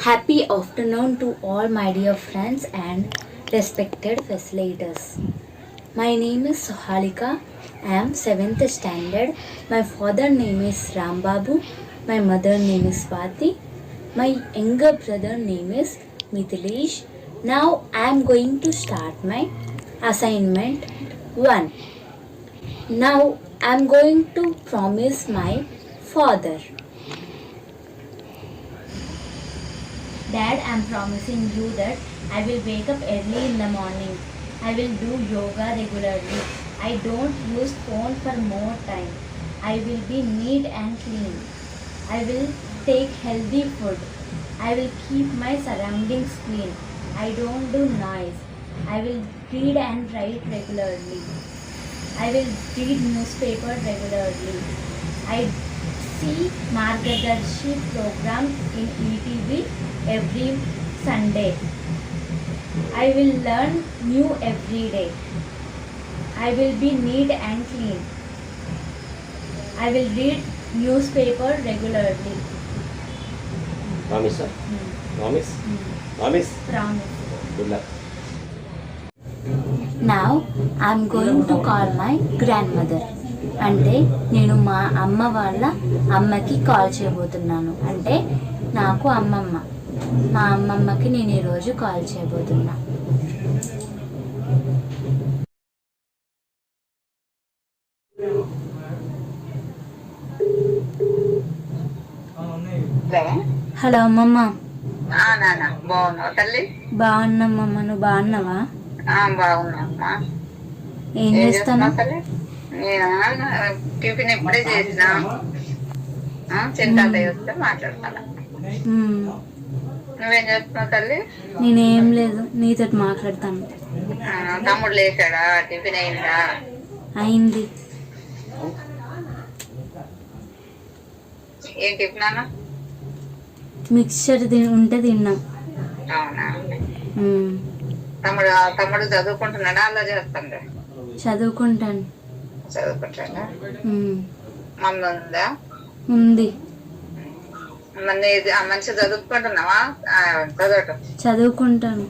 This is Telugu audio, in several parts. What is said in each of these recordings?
Happy afternoon to all my dear friends and respected facilitators. My name is Sohalika. I am 7th standard. My father name is Rambabu. My mother name is Swati. My younger brother name is Mithilesh. Now I am going to start my assignment 1. Now I am going to promise my father. Dad, I'm promising you that I will wake up early in the morning. I will do yoga regularly. I don't use phone for more time. I will be neat and clean. I will take healthy food. I will keep my surroundings clean. I don't do noise. I will read and write regularly. I will read newspaper regularly. I see Margadarshi program in ETV every Sunday. I will learn new every day. I will be neat and clean. I will read newspaper regularly. Promise, sir. Promise? Promise? Promise. Good luck. Now I am going to call my grandmother. అంటే నేను మా అమ్మ వాళ్ళ అమ్మకి కాల్ చేయబోతున్నాను. అంటే నాకు అమ్మమ్మ, మా అమ్మమ్మకి నేను ఈరోజు కాల్ చేయబోతున్నా. హలో అమ్మమ్మ. బాగున్నామ్మమ్మ, నువ్వు బాగున్నావా? ఏం చేస్తాను? టిఫిన్ ఎప్పుడే చేసిన చింతాతయ్య వస్తే మాట్లాడతాను. నువ్వేం చేస్తున్నావు తల్లి? నేనేం లేదు, నీతో మాట్లాడతాను. తమ్ముడు లేచాడా? టిఫిన్ అయిందా? అయింది. ఏం టిఫిన్ అన్న? మిక్చర్ ఉంటే తిన్నాం. అవునా? తమ్ముడు చదువుకుంటున్నాడా? అలా చేస్తాడు. చదువుకుంటాను. చదువుకుంటాడా? మమ్మీ ఉందా? ఉంది. మంచిగా చదువుకుంటున్నావా? చదవటం చదువుకుంటాను.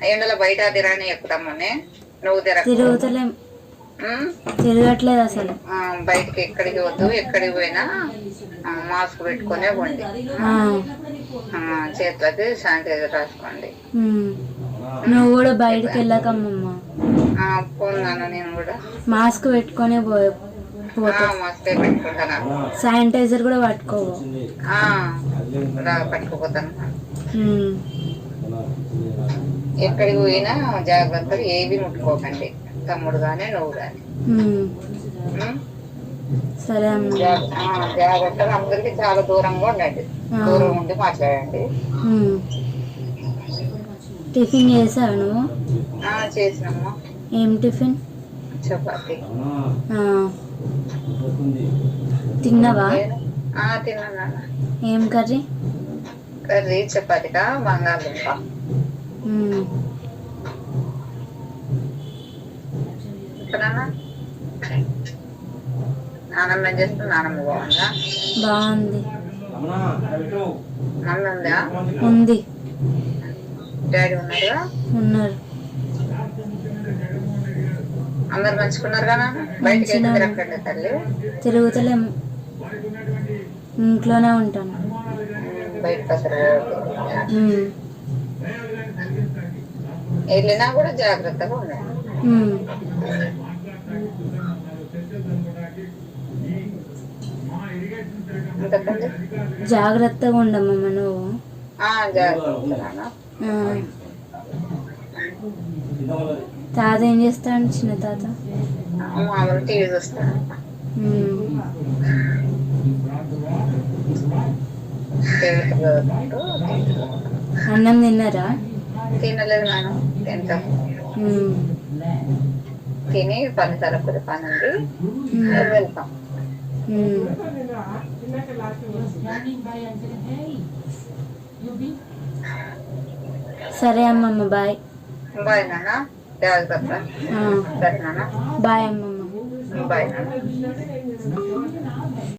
ఎండలో బయట తిరగని ఎక్కుతామని నువ్వు తిరుగుతలేం, తిరగట్లేదు అసలు. బయటకి ఎక్కడికి వద్దు, ఎక్కడికి పోయినా మాస్క్ పెట్టుకునే పోండి. చేతులకి శానిటైజర్ రాసుకోండి. నువ్వు కూడా బయటకు వెళ్ళకమ్మమ్మ. పోన్నాను నేను కూడా. మాస్క్ పెట్టుకునే మాస్క్ పెట్టుకుంటాను. శానిటైజర్ కూడా పట్టుకోవు. పట్టుకుపోతాను. ఎక్కడికి పోయినా జాగ్రత్తగా ఏవి ముట్టుకోకండి, తమ్ముడు గానీ నువ్వు గానీ. సరే అమ్మ. జాగ్రత్తగా అందరికి చాలా దూరంగా ఉండండి, దూరం ఉండి మాట్లాడండి. టిఫిన్ చేసావు నువ్వు? చేసినమ్మా. ఏం టిఫిన్? చపాతి. తిన్నావా? తిన్నా. ఏం కర్రీ? కర్రీ చపాతిగా బంగాళదుంప. నానమ్మ ఏం చేస్తుంది? నానమ్మ బాగుందా? బాగుంది. మమ్మీ ఉందా? ఉంది. డాడీ ఉన్నారా? ఉన్నారు. అందరు మంచుకున్నారు కదా? బయటకి అయితే తిరగండి తల్లి. తిరుగుతలేము, ఇంట్లోనే ఉంటాను. బయటకు అసలు వెళ్ళినా కూడా జాగ్రత్తగా ఉండండి. జాగ్రత్తగా ఉండమ్మా నువ్వు. జాగ్రత్త. తాత ఏం చేస్తాడు? చిన్న తాత మామూలు టీవీ చూస్తాడు. అన్నం తిన్నారా? తినలేదు నాన్న, తింటాం. తిని పని తరపుది పని ఉంది, వెళ్తాం. సరే అమ్మమ్మ, బాయ్. బాయ్ నాన్న, జాగ్రత్త. సరే నాన్న, బాయ్ అమ్మమ్మ. బాయ్ నాన్న.